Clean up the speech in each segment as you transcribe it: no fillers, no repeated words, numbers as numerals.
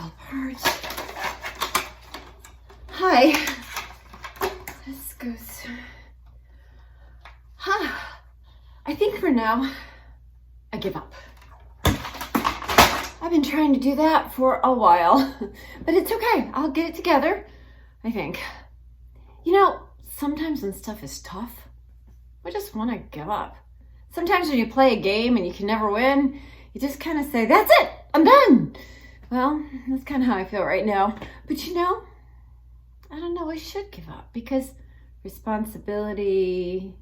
fall apart. Hi. This goes... I think for now, I give up. I've been trying to do that for a while, but it's okay. I'll get it together, I think. You know, sometimes when stuff is tough, I just want to give up. Sometimes when you play a game and you can never win, you just kind of say, that's it, I'm done. Well, that's kind of how I feel right now. But you know, I don't know, I should give up because responsibility,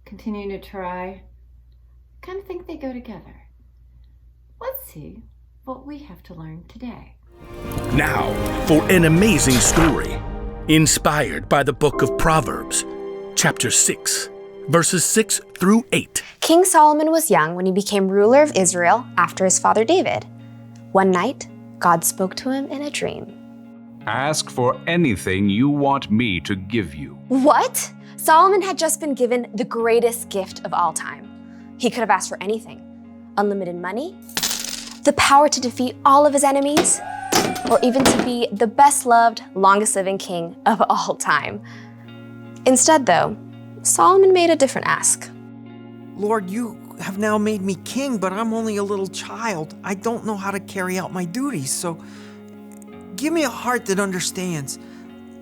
continuing to try, I kind of think they go together. Let's see what we have to learn today. Now for an amazing story inspired by the book of Proverbs, chapter 6, verses 6 through 8. King Solomon was young when he became ruler of Israel after his father David. One night, God spoke to him in a dream. Ask for anything you want me to give you. What? Solomon had just been given the greatest gift of all time. He could have asked for anything. Unlimited money, the power to defeat all of his enemies, or even to be the best-loved, longest-living king of all time. Instead, though, Solomon made a different ask. Lord, you have now made me king, but I'm only a little child. I don't know how to carry out my duties, so give me a heart that understands.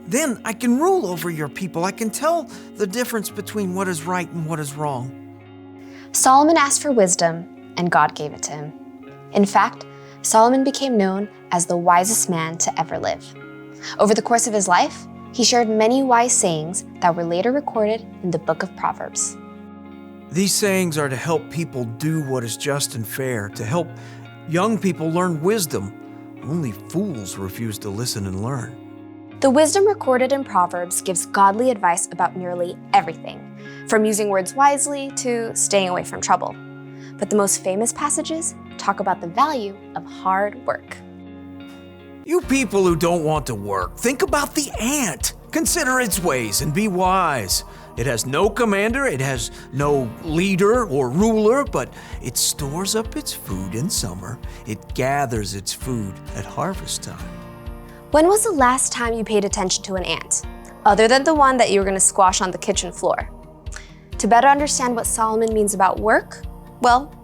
Then I can rule over your people. I can tell the difference between what is right and what is wrong. Solomon asked for wisdom, and God gave it to him. In fact, Solomon became known as the wisest man to ever live. Over the course of his life, he shared many wise sayings that were later recorded in the book of Proverbs. These sayings are to help people do what is just and fair, to help young people learn wisdom. Only fools refuse to listen and learn. The wisdom recorded in Proverbs gives godly advice about nearly everything, from using words wisely to staying away from trouble. But the most famous passages talk about the value of hard work. You people who don't want to work, think about the ant. Consider its ways and be wise. It has no commander, it has no leader or ruler, but it stores up its food in summer. It gathers its food at harvest time. When was the last time you paid attention to an ant, other than the one that you were going to squash on the kitchen floor? To better understand what Solomon means about work, well,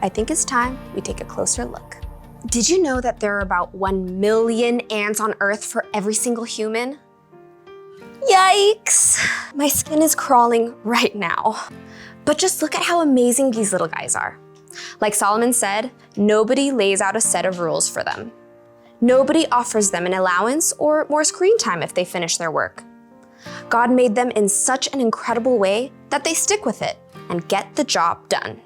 I think it's time we take a closer look. Did you know that there are about 1 million ants on Earth for every single human? Yikes! My skin is crawling right now. But just look at how amazing these little guys are. Like Solomon said, nobody lays out a set of rules for them. Nobody offers them an allowance or more screen time if they finish their work. God made them in such an incredible way that they stick with it and get the job done.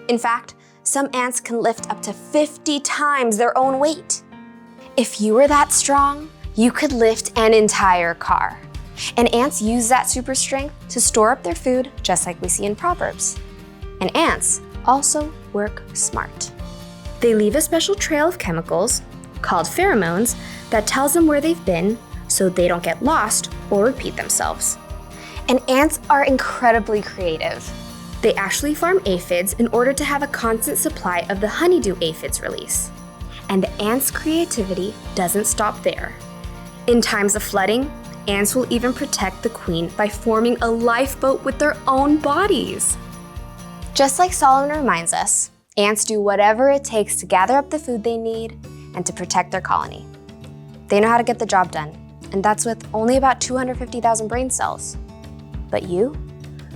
In fact, some ants can lift up to 50 times their own weight. If you were that strong, you could lift an entire car. And ants use that super strength to store up their food, just like we see in Proverbs. And ants also work smart. They leave a special trail of chemicals, called pheromones, that tells them where they've been so they don't get lost or repeat themselves. And ants are incredibly creative. They actually farm aphids in order to have a constant supply of the honeydew aphids release. And the ants' creativity doesn't stop there. In times of flooding, ants will even protect the queen by forming a lifeboat with their own bodies. Just like Solomon reminds us, ants do whatever it takes to gather up the food they need and to protect their colony. They know how to get the job done, and that's with only about 250,000 brain cells. But you?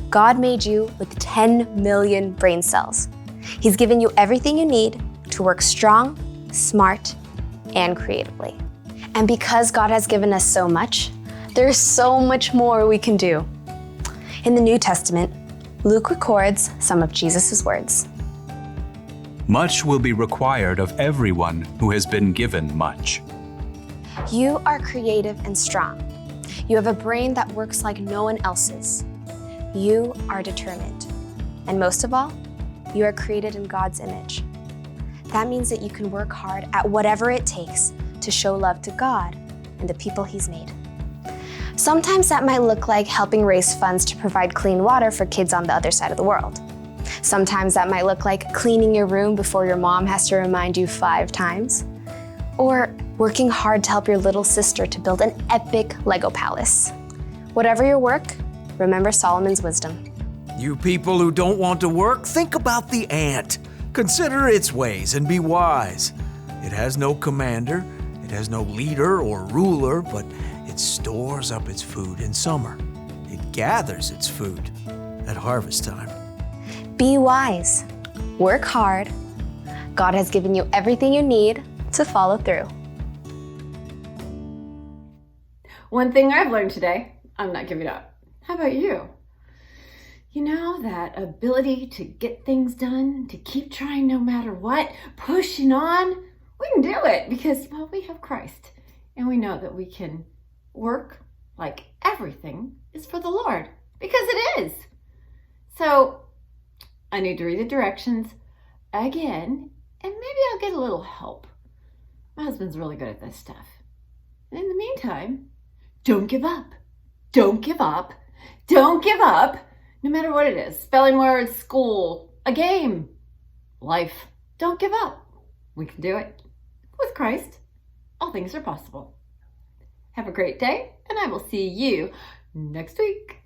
God made you with 10 million brain cells. He's given you everything you need to work strong, smart, and creatively. And because God has given us so much, there's so much more we can do. In the New Testament, Luke records some of Jesus' words. Much will be required of everyone who has been given much. You are creative and strong. You have a brain that works like no one else's. You are determined. And most of all, you are created in God's image. That means that you can work hard at whatever it takes to show love to God and the people He's made. Sometimes that might look like helping raise funds to provide clean water for kids on the other side of the world. Sometimes that might look like cleaning your room before your mom has to remind you 5 times. Or working hard to help your little sister to build an epic Lego palace. Whatever your work, remember Solomon's wisdom. You people who don't want to work, think about the ant. Consider its ways and be wise. It has no commander, it has no leader or ruler, but it stores up its food in summer. It gathers its food at harvest time. Be wise. Work hard. God has given you everything you need to follow through. One thing I've learned today, I'm not giving up. How about you? You know, that ability to get things done, to keep trying no matter what, pushing on, we can do it because, well, we have Christ. And we know that we can work like everything is for the Lord, because it is. So I need to read the directions again, and maybe I'll get a little help. My husband's really good at this stuff. And in the meantime, don't give up. Don't give up. Don't give up. No matter what it is, spelling words, school, a game, life, don't give up. We can do it. With Christ, all things are possible. Have a great day, and I will see you next week.